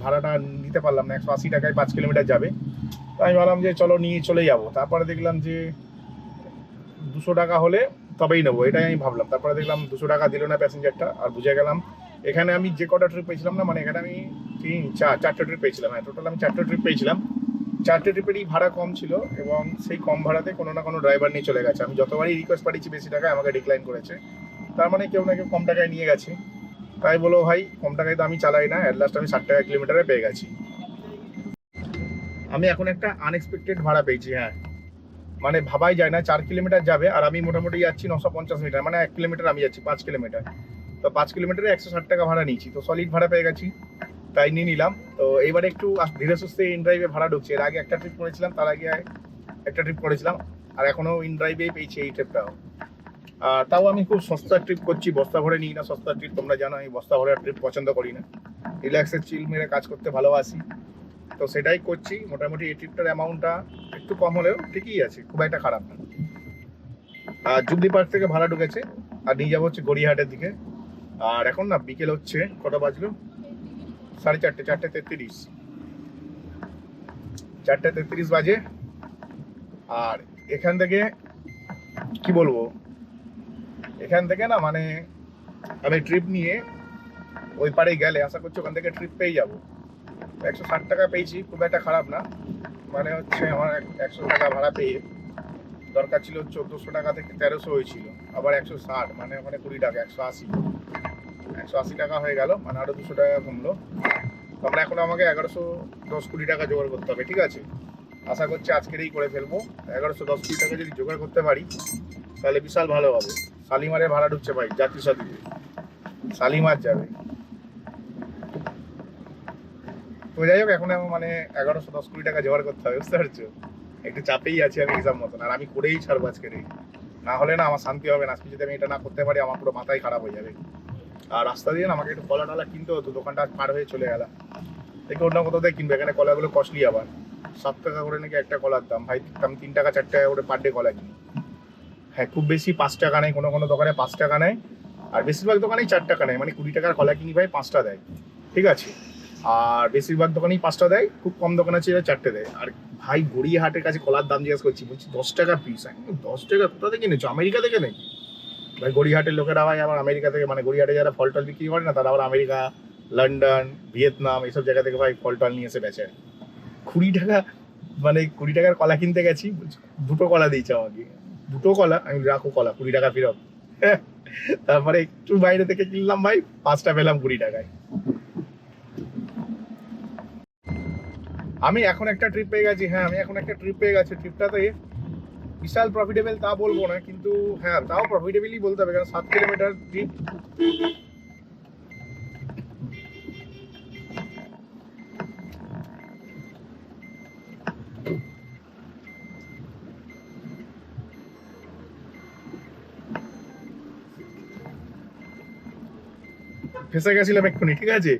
ভাড়াটা নিতে পারলাম না, 180 টাকায় 5 কিলোমিটার যাবে। তো আমি ভাবলাম যে চলো নিয়ে চলে যাবো। তারপরে দেখলাম যে 200 টাকা হলে তবেই নেবো, এটাই আমি ভাবলাম। তারপরে দেখলাম 200 টাকা দিল না প্যাসেঞ্জারটা, আর বুঝে গেলাম এখানে আমি যে কটা ট্রিপ পেয়েছিলাম না, মানে এখানে আমি চারটে ট্রিপ পেয়েছিলাম। হ্যাঁ, টোটাল আমি 4টে ট্রিপ পেয়েছিলাম। 4টে ট্রিপেরই ভাড়া কম ছিল, এবং সেই কম ভাড়াতে কোনো না কোনো ড্রাইভার নিয়ে চলে গেছে। আমি যতবারই রিকোয়েস্ট পাঠিয়েছি বেশি টাকায়, আমাকে ডিক্লাইন করেছে। তার মানে কেউ না কেউ কম টাকায় নিয়ে গেছে। তাই বলো ভাই, কম টাকায় তো আমি চালাই না, অ্যাট লাস্ট আমি 60 টাকা কিলোমিটারে পেয়ে গেছি। আমি এখন একটা আনএক্সপেক্টেড ভাড়া পেয়েছি। হ্যাঁ, মানে ভাবাই যায় না, 4 কিলোমিটার যাবে আর আমি মোটামুটি যাচ্ছি 950 মিটার, মানে 1 কিলোমিটার আমি যাচ্ছি 5 কিলোমিটার। তো 5 কিলোমিটারে 160 টাকা ভাড়া নিয়েছি, তো সলিড ভাড়া পেয়ে গেছি, তাই নিয়ে নিলাম। তো এইবারে একটু ধীরে সুস্থে ইন ড্রাইভে ভাড়া ঢুকছে। এর আগে একটা ট্রিপ করেছিলাম, তার আগে একটা ট্রিপ করেছিলাম, আর এখনো ইন ড্রাইভেই পেয়েছি এই ট্রিপটাও। তাও আমি খুব সস্তা ট্রিপ করছি, বস্তা ভরে নিই না সস্তা ট্রিপ। তোমরা জানো আমি বস্তা ভরে ট্রিপ পছন্দ করি না, রিল্যাক্সে চিল মেরে কাজ করতে ভালোবাসি। তো সেটাই করছি। মোটামুটি এই ট্রিপটার অ্যামাউন্টটা একটু কম হলেও ঠিকই আছে, খুব একটা খারাপ না। আর জুবলি পার্ক থেকে ভাড়া ঢুকেছে, আর নিয়ে যাবো হচ্ছে গড়িয়াহাটের দিকে। আর এখন না বিকেল হচ্ছে, কটা বাজলো, 4:30, 4:33, 4:33 বাজে। আর এখান থেকে কি বলবো, এখান থেকে না মানে আমি ট্রিপ নিয়ে ওই পারে গেলে আশা করছি ওখান থেকে ট্রিপ পেয়ে যাবো। 160 টাকা পেয়েছি, খুব একটা খারাপ না। মানে হচ্ছে আমার 100 টাকা ভাড়া পেয়ে দরকার ছিল 1400 টাকা থেকে 1300 হয়েছিল, আবার 160, মানে ওখানে 20 টাকা, 180 টাকা হয়ে গেল, মানে আরো 200 টাকা কমলো। তো আমরা এখন আমাকে 1110-20 টাকা জোগাড় করতে হবে, ঠিক আছে? আশা করছি আজকেরই করে ফেলবো। 1110-20 টাকা যদি জোগাড় করতে পারি তাহলে বিশাল ভালো হবে। শালিমারে ভাড়া ঢুকছে ভাই, যাত্রী সাথীতে শালিমার যাবে। তো যাই হোক, এখন মানে 1110-20 টাকা জোগাড় করতে হবে, বুঝতে পারছো? একটু চাপেই আছি আমি হিসাব মতন, আর আমি করেই ছাড়বো আজকে। না হলে না আমার শান্তি হবে না। আজকে যদি আমি এটা না করতে পারি আমার পুরো মাথায় খারাপ হয়ে যাবে। আর রাস্তা দিয়ে না আমাকে একটু কলা টলা কিনতে হতো, দোকানটা পার হয়ে চলে গেলাম। দেখে অন্য কোথাও থেকে কিনবে, এখানে কলাগুলো কস্টলি আবার। 7 টাকা করে নাকি একটা কলার দাম। ভাই আমি 3 টাকা 4 টাকা করে পার ডে কলা কিনি। হ্যাঁ, খুব বেশি 5 টাকা নেয়, কোনো কোনো দোকানে 5 টাকা নেয়, আর বেশিরভাগ দোকানেই 4 টাকা নেয়। মানে 20 টাকার কলা কিনি ভাই, 5টা দেয়, ঠিক আছে? আর বেশিরভাগ দোকানেই 5টা দেয়, খুব কম দোকান আছে যেটা 4টে দেয়। আর ভাই গড়িয়াহাটের কাছে কলার দাম জিজ্ঞেস করছি, বলছি 10 টাকা পিস। 10 টাকা কোথা থেকে এনেছো, আমেরিকা থেকে নাকি? ভাই গড়িয়াহাটের লোকেরা ভাই আবার আমেরিকা থেকে, মানে গড়িয়াহাটে যারা ফল টল বিক্রি করে না, তারা আবার আমেরিকা, লন্ডন, ভিয়েতনাম এইসব জায়গা থেকে ভাই ফল টল নিয়ে এসে বেচে। 20 টাকা, মানে 20 টাকার কলা কিনতে গেছি, দুটো কলা দিয়েছে আমাকে, দুটো কলা। আমি রাখো কলা, 20 টাকা ফেরত। তারপরে একটু বাইরে থেকে কিনলাম ভাই, 5টা পেলাম 20 টাকায়। আমি এখন একটা ট্রিপ পেয়ে গেছি। হ্যাঁ, আমি এখন একটা ট্রিপ পেয়ে গেছি। ট্রিপটাতে বিশাল প্রফিটেবল তা বলবো না, কিন্তু হ্যাঁ তাও প্রফিটেবলই বলতে হবে, কারণ 7 কিলোমিটার ট্রিপ। ফেসে গেছিলাম এক্ষুনি, ঠিক আছে?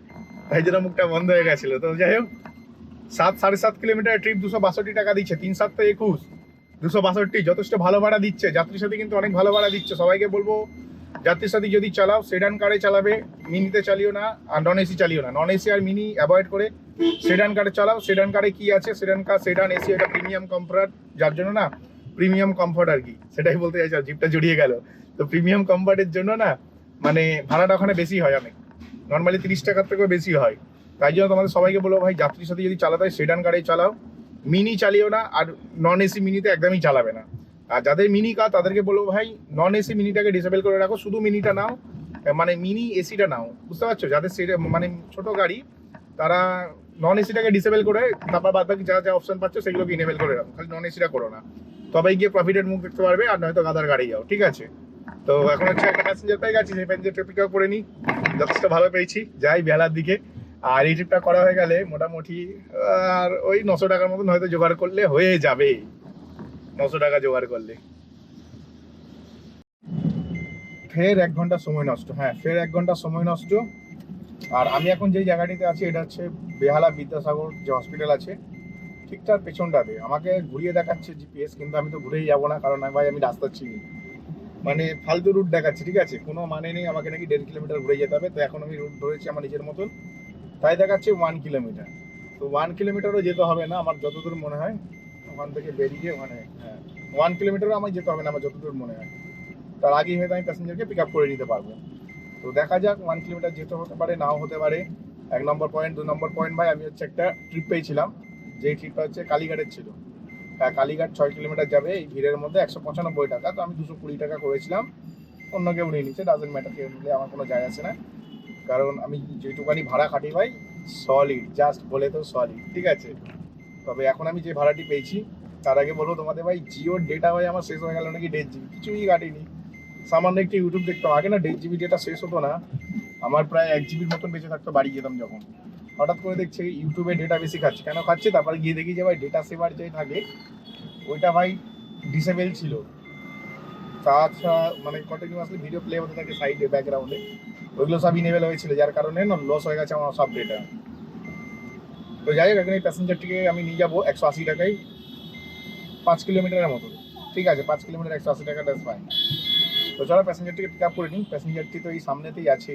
তাই জন্য মুখটা বন্ধ হয়ে গেছিল। তো যাই হোক, 7-7.5 কিলোমিটার ট্রিপ 262 টাকা দিচ্ছে। 3-7-21, 262, যথেষ্ট ভালো ভাড়া দিচ্ছে। যাত্রীর সাথে কিন্তু অনেক ভালো ভাড়া দিচ্ছে। সবাইকে বলবো যাত্রীর সাথে যদি চালাও সেডান কারে চালাবে, মিনিতে চালিও না, আর নন এসি চালিও না। নন এসি আর মিনি অ্যাভয়েড করে সেডান কারে চালাও। সেডান কারে কি আছে, সেডান এসি, এটা প্রিমিয়াম কমফর্ট, যার জন্য না প্রিমিয়াম কমফর্ট আর কি, সেটাই বলতে চাইছি। জিপটা জড়িয়ে গেল। তো প্রিমিয়াম কমফর্টের জন্য না মানে ভাড়াটা ওখানে বেশি হয়, অনেক, নর্মালি 30 টাকার থেকেও বেশি হয়। তাই জন্য তোমাদের সবাইকে বলবো ভাই, যাত্রীর সাথে যদি চালাতে হয় সেডান গাড়ি চালাও, মিনি চালিও না, আর নন এসি মিনিতে একদমই চালাবে না। আর যাদের মিনি কার তাদেরকে বলবো ভাই, নন এসি মিনিটাকে ডিসেবল করে রাখো, শুধু মিনিটা নাও, মানে মিনি এসিটা নাও, বুঝতে পারছো? যাদের মানে ছোট গাড়ি, তারা নন এসিটাকে ডিসেবল করে তারপর বাদ বাকি যা যা অপশন পাচ্ছ সেগুলোকে ইনেবল করে রাখো, খালি নন এসিটা করো না। তবেই গিয়ে প্রফিটের মুখ দেখতে পারবে, আর নয়তো গাদার গাড়ি যাও, ঠিক আছে? তো এখন হচ্ছে একটা প্যাসেঞ্জার পেয়ে গেছি, সেই প্যাসেঞ্জার পিক আপ করে নিই। যথেষ্ট ভালো পেয়েছি, যাই বেলার দিকে। আর এই ট্রিপটা করা হয়ে গেলে মোটামুটি আর ওই 900 টাকার মতন হয়তো জোগাড় করলে হয়ে যাবে। 900 টাকা জোগাড় করলে ফের 1 ঘন্টা সময় নষ্ট। হ্যাঁ, ফের 1 ঘন্টা সময় নষ্ট। আর আমি এখন যেই জায়গাটিতে আছি এটা হচ্ছে বেহালা বিদ্যাসাগর যে হসপিটাল আছে, ঠিক তার পেছনটাতে। আমাকে ঘুরিয়ে দেখাচ্ছে জিপিএস, কিন্তু আমি তো ঘুরেই যাবো না, কারণ ভাই আমি রাস্তা চিনি, মানে ফালতু রুট দেখাচ্ছে, ঠিক আছে? কোনো মানে নেই, আমাকে নাকি 1.5 কিলোমিটার ঘুরে যেতে হবে। তো এখন আমি রুট ধরেছি আমার নিজের মতন। তাই দেখাচ্ছে 1 কিলোমিটার। তো 1 কিলোমিটারও যেতে হবে না আমার যতদূর মনে হয়, ওখান থেকে বেরিয়ে ওখানে, হ্যাঁ 1 কিলোমিটারও আমার যেতে হবে না আমার যতদূর মনে হয়। তার আগেই হয়তো আমি প্যাসেঞ্জারকে পিক আপ করে নিতে পারবো। তো দেখা যাক 1 কিলোমিটার যেতে হতে পারে, নাও হতে পারে। 1 নম্বর পয়েন্ট, 2 নম্বর পয়েন্ট ভাই, আমি হচ্ছে একটা ট্রিপ পেয়েছিলাম, যেই ট্রিপটা হচ্ছে কালীঘাটের ছিল। হ্যাঁ কালীঘাট 6 কিলোমিটার যাবে এই ভিড়ের মধ্যে, 195 টাকা। তো আমি 220 টাকা করেছিলাম, অন্য কেউ নিয়ে নিচ্ছে, ডাজেন্ট ম্যাটার, কেউ নিলে আমার কোনো যায় আসে না। কারণ আমি যেটুকানি ভাড়া খাটি ভাই সলিড, জাস্ট বলে তো সলিড, ঠিক আছে। তবে এখন আমি যে ভাড়াটি পেয়েছি, তার আগে বলবো তোমাদের ভাই, জিওর ডেটা ভাই আমার শেষ হয়ে গেল নাকি 1.5 জিবি, কিছুই কাটিনি। সামান্য একটি ইউটিউব দেখতাম আগে না, 1.5 জিবি ডেটা শেষ হতো না, আমার প্রায় 1 জিবির মতন বেঁচে থাকতো বাড়ি যেতাম যখন। হঠাৎ করে দেখছি ইউটিউবে ডেটা বেশি খাচ্ছে, কেন খাচ্ছে, তারপরে গিয়ে দেখি যে ভাই ডেটা সেভার যেই থাকে ওইটা ভাই ডিসেবল ছিল। তাছাড়া মানে কন্টিনিউয়াসলি ভিডিও প্লে হতে থাকে সাইডে ব্যাকগ্রাউন্ডে, ওইগুলো সব ইনেবল হয়েছিল, যার কারণে না লস হয়ে গেছে আমার সব ডেটা। তো যাই হোক, এখন এই প্যাসেঞ্জারটিকে আমি নিয়ে যাবো 180 টাকায় 5 কিলোমিটারের মতো, ঠিক আছে, 5 কিলোমিটার 180 টাকা, দ্যাটস ফাইন। তো চলো প্যাসেঞ্জারটিকে পিক আপ করে নিই। প্যাসেঞ্জারটি তো এই সামনেতেই আছে,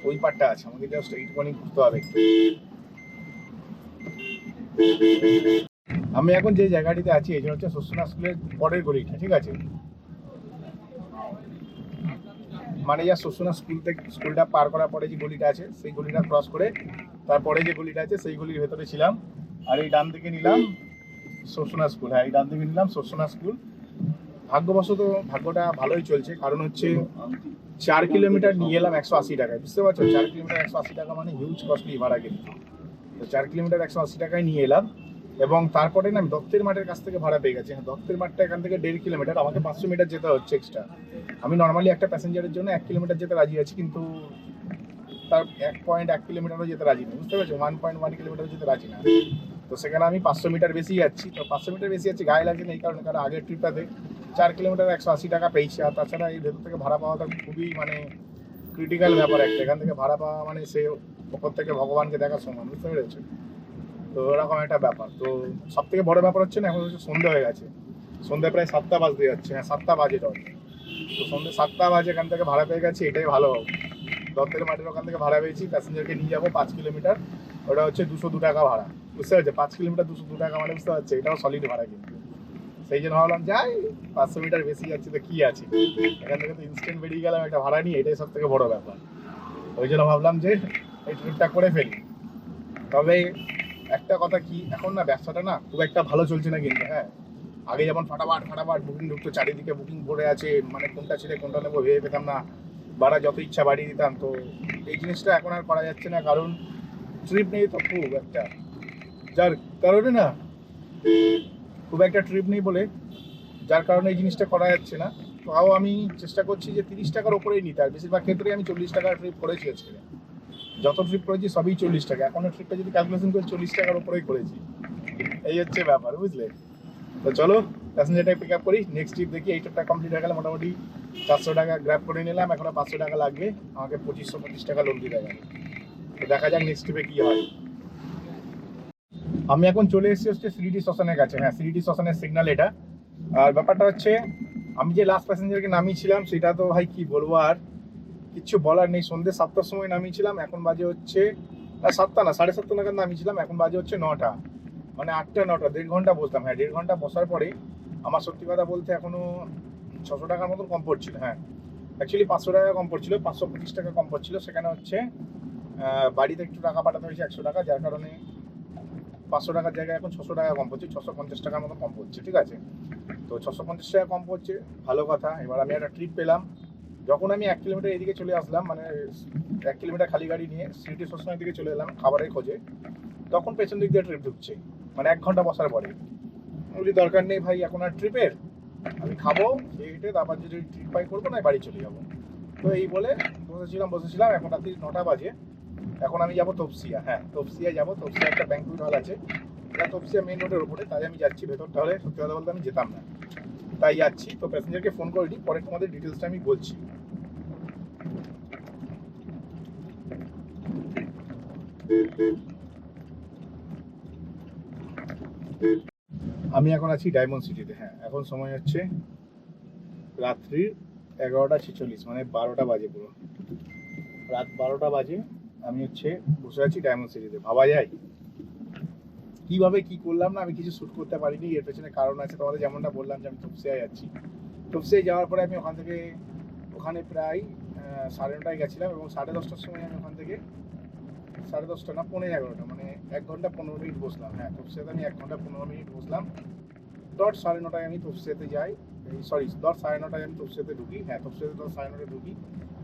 ওই পার্টটা আছে, আমাকে জাস্ট এইটুকুনি ঘুরতে হবে একটু। আমি এখন যে জায়গাটিতে আছি এটা হচ্ছে শস্যনা স্কুলের পরের গলিটা, ঠিক আছে, মানে যা শস্যনা স্কুল থেকে স্কুলটা পার করার পরে যে গলিটা আছে সেই গলিটা ক্রস করে তারপরে যে গলিটা আছে সেই গলির ভেতরে ছিলাম। আর এই ডান দিকে নিলাম শস্যনা স্কুল, হ্যাঁ এই ডান দিকে নিলাম শস্যনা স্কুল। ভাগ্যবশত ভাগ্যটা ভালোই চলছে, কারণ হচ্ছে 4 কিলোমিটার নিয়ে এলাম 180 টাকায়, বুঝতে পারছো, 4 কিলোমিটার 180 টাকা মানে হিউজ কস্টলি ভাড়া কিন্তু। তো 4 কিলোমিটার 180 টাকায় নিয়ে এলাম, এবং তারপরে না আমি দত্তের মাঠের কাছ থেকে ভাড়া পেয়ে গেছি। হ্যাঁ দত্তের মাঠটা এখান থেকে 1.5 কিলোমিটার, আমাকে 500 মিটার যেতে হচ্ছে এক্সট্রা। আমি নর্মালি একটা প্যাসেঞ্জারের জন্য 1 কিলোমিটার যেতে রাজি আছি, কিন্তু তার 1.1 কিলোমিটারও যেতে রাজি নেই, বুঝতে পারছো, 1.1 কিলোমিটার যেতে রাজি না। তো সেখানে আমি 500 মিটার বেশি যাচ্ছি। তো 500 মিটার বেশি যাচ্ছি গায়ে লাগছে না এই কারণে, কারণ আগের ট্রিপটাতে 4 কিলোমিটার 180 টাকা পেয়েছি। আর তাছাড়া এই ভেতর থেকে ভাড়া পাওয়াটা খুবই মানে ক্রিটিক্যাল ব্যাপার একটা, এখান থেকে ভাড়া পাওয়া মানে সে ওপর থেকে ভগবানকে দেখা সমান, বুঝতে পেরেছো। তো এরকম একটা ব্যাপার। তো সব থেকে বড় ব্যাপার হচ্ছে না, এখন হচ্ছে সন্ধ্যে হয়ে গেছে, সন্ধ্যে প্রায় 7টা বাজতে যাচ্ছে, হ্যাঁ 7টা বাজে ডট। তো সন্ধ্যে 7টা বাজে এখান থেকে ভাড়া পেয়ে গেছি, এটাই ভালো হবে। দত্তের মাঠের ওখান থেকে ভাড়া পেয়েছি, প্যাসেঞ্জারকে নিয়ে যাবো 5 কিলোমিটার, ওটা হচ্ছে 202 টাকা ভাড়া, বুঝতে পারছে, 5 কিলোমিটার 202 টাকা মানে বুঝতে পারছে, এটাও সলিড ভাড়া কিন্তু। সেই জন্য ভাবলাম যাই, 500 মিটার বেশি যাচ্ছে তো কি আছে, এখান থেকে তো ইনস্ট্যান্ট বেরিয়ে গেলাম একটা ভাড়া নিয়ে, এটাই সব থেকে বড় ব্যাপার। ওই জন্য ভাবলাম যে এই ট্রিপটা করে ফেলি। তবে একটা কথা কি, এখন না ব্যবসাটা না খুব একটা ভালো চলছে না কিন্তু, হ্যাঁ আগে যেমন ফাটাফাট ফাটাফাট বুকিং ঢুকতো, চারিদিকে বুকিং পড়ে আছে, মানে কোনটা ছেড়ে কোনটা নেবো ভেবে পেতাম না, ভাড়া যত ইচ্ছা বাড়িয়ে দিতাম। তো এই জিনিসটা এখন আর করা যাচ্ছে না, কারণ ট্রিপ নেই তো খুব একটা, যার কারণে না খুব একটা ট্রিপ নেই বলে যার কারণে এই জিনিসটা করা যাচ্ছে না। তাও আমি চেষ্টা করছি যে 30 টাকার ওপরেই নিতে, আর বেশিরভাগ ক্ষেত্রে আমি 40 টাকার ট্রিপ করেছি আজকে, যত ট্রিপ করেছি সবই 40 টাকা, এখনো ট্রিপটা যদি ক্যালকুলেশন করে 40 টাকার উপরেই করেছি, এই হচ্ছে ব্যাপার, বুঝলে। তো চলো প্যাসেঞ্জারটাকে পিক আপ করি, নেক্সট ট্রিপ দেখি। এই ট্রিপটা কমপ্লিট হয়ে গেলে মোটামুটি 400 টাকা গ্র্যাব করে নিলাম, এখনো 500 টাকা লাগবে, আমাকে 2525 টাকা লোন দিতে গেলে। তো দেখা যাক নেক্সট ট্রিপে কি হয়। আমি এখন চলে এসেছি হচ্ছে সিরিডি শ্মশানের কাছে, হ্যাঁ সিরিডি শ্মশানের সিগন্যাল এটা। আর ব্যাপারটা হচ্ছে আমি যে লাস্ট প্যাসেঞ্জারকে নামিয়েছিলাম সেটা তো ভাই কি বলবো, আর কিচ্ছু বলার নেই। সন্ধ্যে 7টার সময় নামিয়েছিলাম, এখন বাজে হচ্ছে 7টা না 7:30 নাগাদ নামিয়েছিলাম, এখন বাজে হচ্ছে 9টা, মানে 8টা 9টা, 1.5 ঘন্টা বসলাম। হ্যাঁ 1.5 ঘন্টা বসার পরে আমার সত্যি কথা বলতে এখনো 600 টাকার মতন কম পড়ছিল, হ্যাঁ অ্যাকচুয়ালি 500 টাকা কম পড়ছিল, 525 টাকা কম পড়ছিল। সেখানে হচ্ছে বাড়িতে একটু টাকা পাঠাতে হয়েছে 100 টাকা, যার কারণে 500 টাকার জায়গায় এখন 600 টাকা কম পড়ছে, 650 টাকার মতো কম পড়ছে, ঠিক আছে। তো 650 টাকা কম পড়ছে, ভালো কথা। এবার আমি একটা ট্রিপ পেলাম, যখন আমি 1 কিলোমিটার এদিকে চলে আসলাম, মানে 1 কিলোমিটার খালি গাড়ি নিয়ে সিটি শ্মশানের দিকে চলে এলাম খাবারের খোঁজে, তখন পেছন দিক দিয়ে ট্রিপ ঢুকছে, মানে 1 ঘন্টা বসার পরে। বলি দরকার নেই ভাই এখন আর ট্রিপের, আমি খাবো খেয়ে হেঁটে তারপর যদি ট্রিপ পাই করবো না বাড়ি চলে যাবো। তো এই বলে বসেছিলাম, এখন রাত্রি 9টা বাজে। এখন আমি যাবো তপসিয়া, হ্যাঁ তপসিয়া যাবো, তপসিয়া একটা ব্যাংকুয়েট হল আছে, এটা তপসিয়া মেন রোডের উপরে, তাই আমি যাচ্ছি ভেতরটা হলে সত্যি কথা বলতে আমি যেতাম না, তাই যাচ্ছি। তো প্যাসেঞ্জারকে ফোন করে দিই, পরে তোমাদের ডিটেলসটা আমি বলছি। আমি এখন আছি ডায়মন্ড সিটিতে, হ্যাঁ এখন সময় হচ্ছে রাত্রির 11টা 46, মানে 12টা বাজে, পুরো রাত 12টা বাজে। আমি হচ্ছে বসে আছি ডায়মন্ড সিটিতে। ভাবা যায় কিভাবে কি করলাম না, আমি কিছু শ্যুট করতে পারিনি। এর পেছনে কারণ আছে, তোমাদের যেমনটা বললাম যে আমি তপসিয়ায় যাচ্ছি। তপসিয়ায় যাওয়ার পরে আমি ওখানে প্রায় 9:30টায় গেছিলাম এবং 10:30টার সময় আমি ওখান থেকে 10:30টা না 11:45 মানে 1 ঘন্টা 15 মিনিট বসলাম। হ্যাঁ, তপসিয়াতে আমি 1 ঘন্টা 15 মিনিট বসলাম। দশ 9:30টায় আমি তপসিয়াতে যাই, সরি 10 9:30টায় আমি তপসিয়াতে ঢুকি। হ্যাঁ, তপসিয়াতে 10 9:30টায় ঢুকি।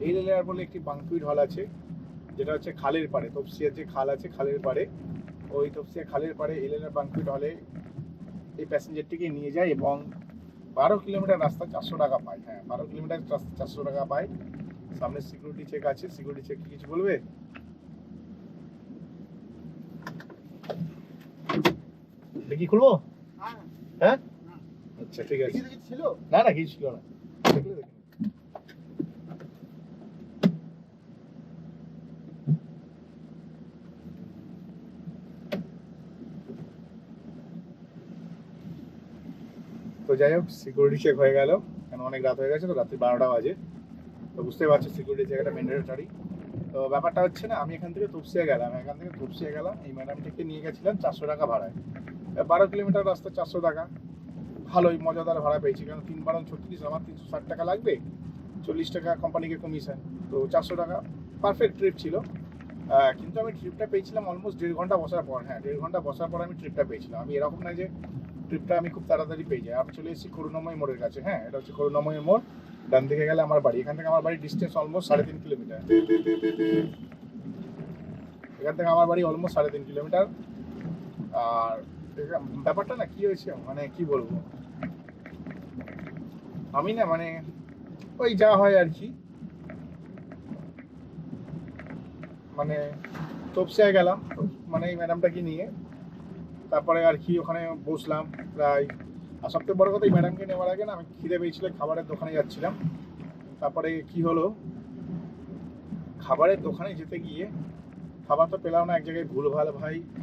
এই লেয়ার বলে একটি বাঙ্কুইট হল আছে, যেটা হচ্ছে খালের পাড়ে, তপসিয়ার যে খাল আছে খালের পাড়ে, ওই তপসিয়া খালের পাড়ে এলএনআর বাঙ্কুইট হলে এই প্যাসেঞ্জারটিকে নিয়ে যায় এবং 12 কিলোমিটার রাস্তা 400 টাকা পায়। হ্যাঁ, 12 কিলোমিটার 400 টাকা পায়। সামনে সিকিউরিটি চেক আছে। সিকিউরিটি চেক কি কিছু বলবে? দেখি খুলবো? হ্যাঁ, আচ্ছা ঠিক আছে। ছিল না, না কিছু ছিল না। দেখলে দেখি। তো যাই হোক, সিকিউরিটি চেক হয়ে গেল, কেন অনেক রাত হয়ে গেছে, তো রাত্রি 12টা বাজে। তো বুঝতে পারছো সিকিউরিটি চেক একটা ম্যান্ডেটরি। তো ব্যাপারটা হচ্ছে না, আমি এখান থেকে তপসিয়া গেলাম, এই ম্যাডামটিকে নিয়ে গেছিলাম 400 টাকা ভাড়ায়। 12 কিলোমিটার রাস্তা 400 টাকা, ভালোই মজাদার ভাড়া পেয়েছি। কারণ 3 12 36, আমার 360 টাকা লাগবে, 40 টাকা কোম্পানিকে কমিশন, তো 400 টাকা পারফেক্ট ট্রিপ ছিল। কিন্তু আমি ট্রিপটা পেয়েছিলাম অলমোস্ট 1.5 ঘন্টা বসার পর। হ্যাঁ, 1.5 ঘন্টা বসার পর আমি ট্রিপটা পেয়েছিলাম। আমি এরকম না যে ট্রিপটা আমি খুব তাড়াতাড়ি পেয়ে যাই। আমি চলে এসেছি করুণাময় মোড়ের কাছে। হ্যাঁ, এটা হচ্ছে করুণাময় মোড়, ডান দিকে গেলে আমার বাড়ি। এখান থেকে আমার বাড়ির ডিস্টেন্স অলমোস্ট 3.5 কিলোমিটার। এখান থেকে আমার বাড়ি অলমোস্ট 3.5 কিলোমিটার। আর ব্যাপারটা না কি হয়েছে, মানে কি বলবো, আমি না মানে ওই যা হয় আর কি, মানে তপসিয়ায় গেলাম মানে এই ম্যাডামটাকে নিয়ে, তারপরে আর কি ওখানে বসলাম প্রায়। আর সবথেকে বড় কথা, এই ম্যাডামকে নেওয়ার আগে না আমি খিদে পেয়েছিল, খাবারের দোকানে যাচ্ছিলাম। তারপরে কি হলো, খাবারের দোকানে যেতে গিয়ে খাবার তো পেলাম না, এক জায়গায় ভুলভাল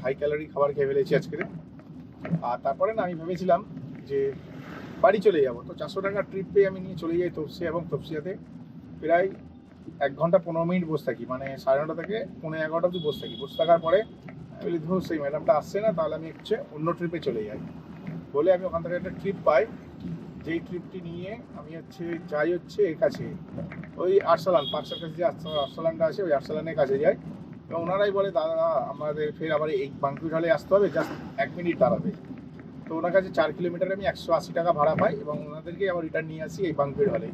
হাই ক্যালোরি খাবার খেয়ে ফেলেছি আজকে। আর তারপরে না আমি ভেবেছিলাম যে বাড়ি চলে যাবো। তো 400 টাকার ট্রিপ পেয়ে আমি নিয়ে চলে যাই তপসিয়া, এবং তপসিয়াতে প্রায় 1 ঘন্টা 15 মিনিট বসে থাকি, মানে 9:30 থেকে 11:45 অবধি বসে থাকি। বসে থাকার পরে আমি বলি ধরুন সেই ম্যাডামটা আসছে না, তাহলে আমি হচ্ছে অন্য ট্রিপে চলে যাই বলে আমি ওখান থেকে একটা ট্রিপ পাই। যেই ট্রিপটি নিয়ে আমি হচ্ছে যাই হচ্ছে এর কাছে, ওই আরসালান পার্কসের কাছে যে আরসালানটা আছে, ওই আরসালানের কাছে যাই। এবং ওনারাই বলে দাদা আমাদের ফের আবার এই বাঙ্কুইট হলে আসতে হবে, জাস্ট 1 মিনিট দাঁড়াবে। তো ওনার কাছে 4 কিলোমিটারে আমি 180 টাকা ভাড়া পাই এবং ওনাদেরকে আবার রিটার্ন নিয়ে আসি এই বাঙ্কুইট হলে।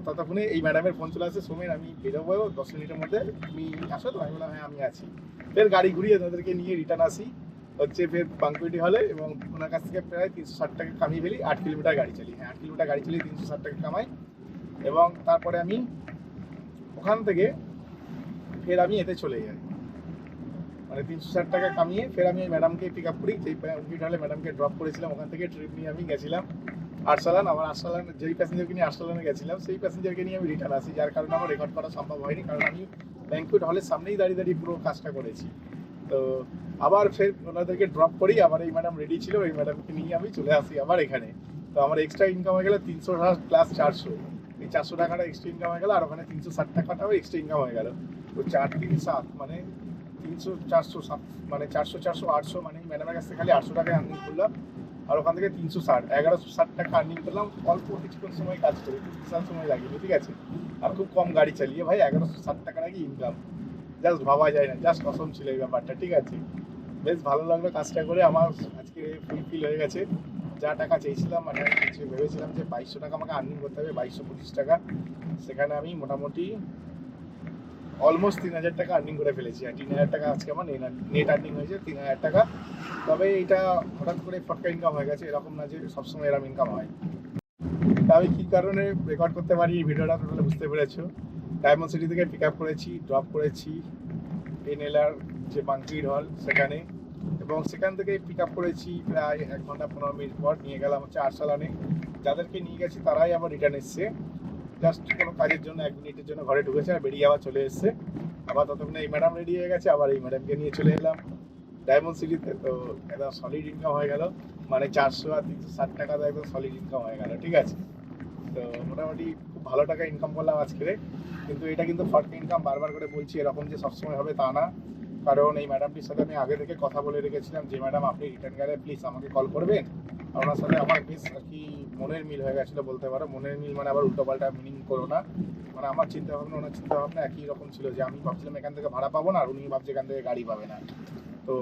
ততক্ষণে এই ম্যাডামের ফোন চলে আসে, সোমেন আমি বেরোবো 10 মিনিটের মধ্যে, তুমি আসো তো? আমি বললাম হ্যাঁ আমি আছি। ফের গাড়ি ঘুরিয়ে ওনাদেরকে নিয়ে রিটার্ন আসি হচ্ছে ফের বাঙ্কুইটি হলে, এবং ওনার কাছ থেকে প্রায় 360 টাকা কামিয়ে ফেলি। 8 কিলোমিটার গাড়ি চালিয়ে, হ্যাঁ 8 কিলোমিটার গাড়ি চালিয়ে 360 টাকা কামাই। এবং তারপরে আমি ওখান থেকে ফের আমি এতে চলে যাই, মানে 360 টাকা কামিয়ে ফের আমি ওই ম্যাডামকে পিক আপ করি। যেই বাঙ্কুইট হলে ম্যাডামকে ড্রপ করেছিলাম, ওখান থেকে ট্রিপ নিয়ে আমি গেছিলাম আরসালান। আবার আরসালান যেই প্যাসেঞ্জারকে নিয়ে আরসালানে গেছিলাম, সেই প্যাসেঞ্জারকে নিয়ে আমি রিটার্ন আসি, যার কারণে আমার রেকর্ড করা সম্ভব হয়নি, কারণ আমি ব্যাঙ্কুইট হলের সামনেই দাঁড়িয়ে দাঁড়িয়ে পুরো কাজটা করেছি। তো আবার ফের ওনাদেরকে ড্রপ করি, আবার এই ম্যাডাম রেডি ছিল, এই ম্যাডামকে নিয়ে আমি চলে আসি আবার এখানে। তো আমার এক্সট্রা ইনকাম হয়ে গেল 300 প্লাস 400, এই 400 টাকাটা এক্সট্রা ইনকাম হয়ে গেল, আর ওখানে 360 টাকাটাও এক্সট্রা ইনকাম হয়ে গেল। তো 4 3 7 মানে 300 400 7 মানে 400 400 800, মানে ম্যাডামের কাছ থেকে খালি 800 টাকায় আর্নিং করলাম। আর ওখান থেকে 360 1160 টাকা আর্নিং করলাম, অল্প কিছুক্ষণ সময় কাজ করে, খুব বিশাল সময় লাগিয়ে, ঠিক আছে। আর খুব কম গাড়ি চালিয়ে ভাই 1160 টাকা নাকি ইনকাম, জাস্ট ভাবা যায় না, জাস্ট অসম ছিল এই ব্যাপারটা, ঠিক আছে। বেশ ভালো লাগলো কাজটা করে, আমার আজকে ফুলফিল হয়ে গেছে। যা টাকা চেয়েছিলাম, মানে ভেবেছিলাম যে 2200 টাকা আমাকে আর্নিং করতে হবে, 2225 টাকা, সেখানে আমি মোটামুটি অলমোস্ট 3000 টাকা আর্নিং করে ফেলেছি। আর 3000 টাকা আজকে আমার নেট আর্নিং হয়েছে 3000 টাকা। তবে এটা হঠাৎ করে ফটকা ইনকাম হয়ে গেছে, এরকম না যে সবসময় এরকম ইনকাম হয়। তা আমি কী কারণে রেকর্ড করতে পারি এই ভিডিওটা তোমরা বুঝতে পেরেছো। ডায়মন্ড সিটি থেকে পিক আপ করেছি, ড্রপ করেছি এনএলআর যে বাঙ্কুইট হল সেখানে, এবং সেখান থেকে পিক আপ করেছি প্রায় 1 ঘন্টা 15 মিনিট পর নিয়ে গেলাম হচ্ছে আরসালানে। যাদেরকে নিয়ে গেছি তারাই আবার রিটার্ন এসছে, জাস্ট কোনো কাজের জন্য 1 মিনিটের জন্য ঘরে ঢুকেছে আর বেরিয়ে আবার চলে এসছে। আবার ততক্ষণে এই ম্যাডাম রেডি হয়ে গেছে, আবার এই ম্যাডামকে নিয়ে চলে এলাম ডায়মন্ড সিটিতে। তো একদম সলিড ইনকাম হয়ে গেল, মানে 400 আর 360 টাকা তো একদম সলিড ইনকাম হয়ে গেল, ঠিক আছে। তো মোটামুটি খুব ভালো টাকা ইনকাম করলাম আজকে। কিন্তু এটা কিন্তু ফটকা ইনকাম, বারবার করে বলছি, এরকম যে সবসময় হবে তা না। কারণ এই ম্যাডামটির সাথে আমি আগে থেকে কথা বলে রেখেছিলাম যে ম্যাডাম আপনি রিটার্ন গেলে প্লিজ আমাকে কল করবেন। আর ওনার সাথে আমার বেশ আর কি মনের মিল হয়ে গেছিলো বলতে পারো। মনের মিল মানে আবার উল্টোপাল্টা মিনিং করো না, মানে আমার চিন্তা ভাবনা ওনার চিন্তা ভাবনা একই রকম ছিল, যে আমি ভাবছিলাম এখান থেকে ভাড়া পাবো না, আর উনি ভাবছে এখান থেকে গাড়ি পাবে না। তো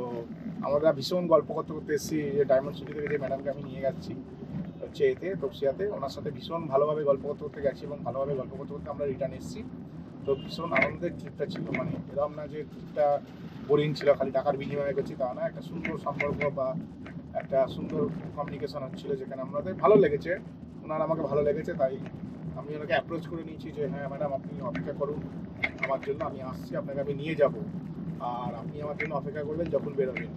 আমরা ভীষণ গল্প করতে করতে এসেছি যে ডায়মন্ড সিটি থেকে যে ম্যাডামকে আমি নিয়ে যাচ্ছি হচ্ছে এতে তপসিয়াতে, ওনার সাথে ভীষণ ভালোভাবে গল্প করতে করতে গেছি এবং ভালোভাবে গল্প করতে করতে আমরা রিটার্ন এসেছি। তো ভীষণ আনন্দের ট্রিপটা ছিল, মানে এরকম না যে ট্রিপটা বোরিং ছিল, খালি টাকার বিনিময়ে করছি তা না। একটা সুন্দর সম্পর্ক বা একটা সুন্দর কমিউনিকেশন হচ্ছিলো, যেখানে আমাদের ভালো লেগেছে, ওনার আমাকে ভালো লেগেছে। তাই আমি ওনাকে অ্যাপ্রোচ করে নিয়েছি যে হ্যাঁ ম্যাডাম আপনি অপেক্ষা করুন আমার জন্য, আমি আসছি, আপনাকে আমি নিয়ে যাব, আর আপনি আমার জন্য অপেক্ষা করবেন যখন বেরোবেন।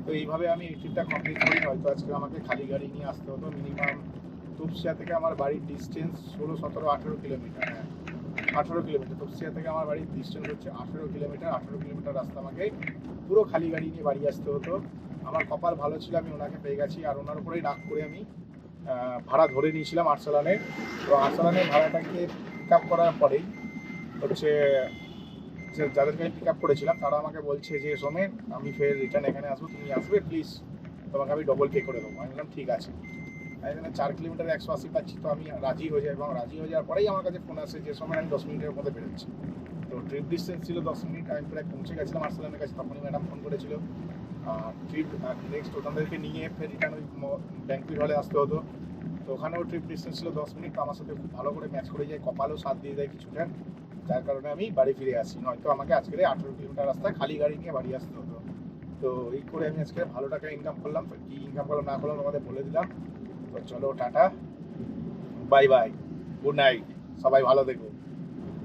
তো এইভাবে আমি এই ট্রিপটা কমপ্লিট করি। হয়তো আজকে আমাকে খালি গাড়ি নিয়ে আসতে হতো। মিনিমাম তপসিয়া থেকে আমার বাড়ির ডিস্টেন্স 16, 17, 18 কিলোমিটার। হ্যাঁ 18 কিলোমিটার। তপসিয়া থেকে আমার বাড়ির ডিস্টেন্স হচ্ছে 18 কিলোমিটার। 18 কিলোমিটার রাস্তা আমাকে পুরো খালি গাড়ি নিয়ে বাড়ি আসতে হতো। আমার কপাল ভালো ছিল, আমি ওনাকে পেয়ে গেছি, আর ওনার উপরেই রাগ করে আমি ভাড়া ধরে নিয়েছিলাম আর্সালানে। তো আর্সালানের ভাড়াটাকে পিক আপ করার পরেই হচ্ছে যাদেরকে আমি পিক আপ করেছিলাম তারা আমাকে বলছে যে সোমেন আমি ফের রিটার্ন এখানে আসবো, তুমি আসবে প্লিজ, তোমাকে আমি ডবল পে করে দেবো। আমি বললাম ঠিক আছে। এখানে 4 কিলোমিটার 180 পাচ্ছি, তো আমি রাজি হয়ে যাই, এবং রাজি হয়ে যাওয়ার পরেই আমার কাছে ফোন আসে যে সময় আমি 10 মিনিটের মধ্যে বেরোচ্ছি। তো ট্রিপ ডিস্টেন্স ছিল 10 মিনিট, আমি প্রায় পৌঁছে গেছিলাম আর্সালানের কাছে, তখনই ম্যাডাম ফোন করেছিল। ট্রিপ নেক্সট ওখানদেরকে নিয়ে ফের রিটার্ন ওই ব্যাংকুয়েট হলে আসতে হতো। তো ওখানেও ট্রিপ ডিস্টেন্স ছিল 10 মিনিট। তো আমার সাথে খুব ভালো করে ম্যাচ করে যায়, কপালও সাথ দিয়ে দেয় কিছুটা, যার কারণে আমি বাড়ি ফিরে আসি। নয়তো আমাকে আজকে 18 কিলোমিটার রাস্তায় খালি গাড়ি নিয়ে বাড়ি আসতে হতো। তো এই করে আমি আজকে ভালো টাকা ইনকাম করলাম। তো কী ইনকাম করলাম না করলাম তোমাদের বলে দিলাম। তো চলো tata, bye bye, good night, সবাই ভালো দেখো।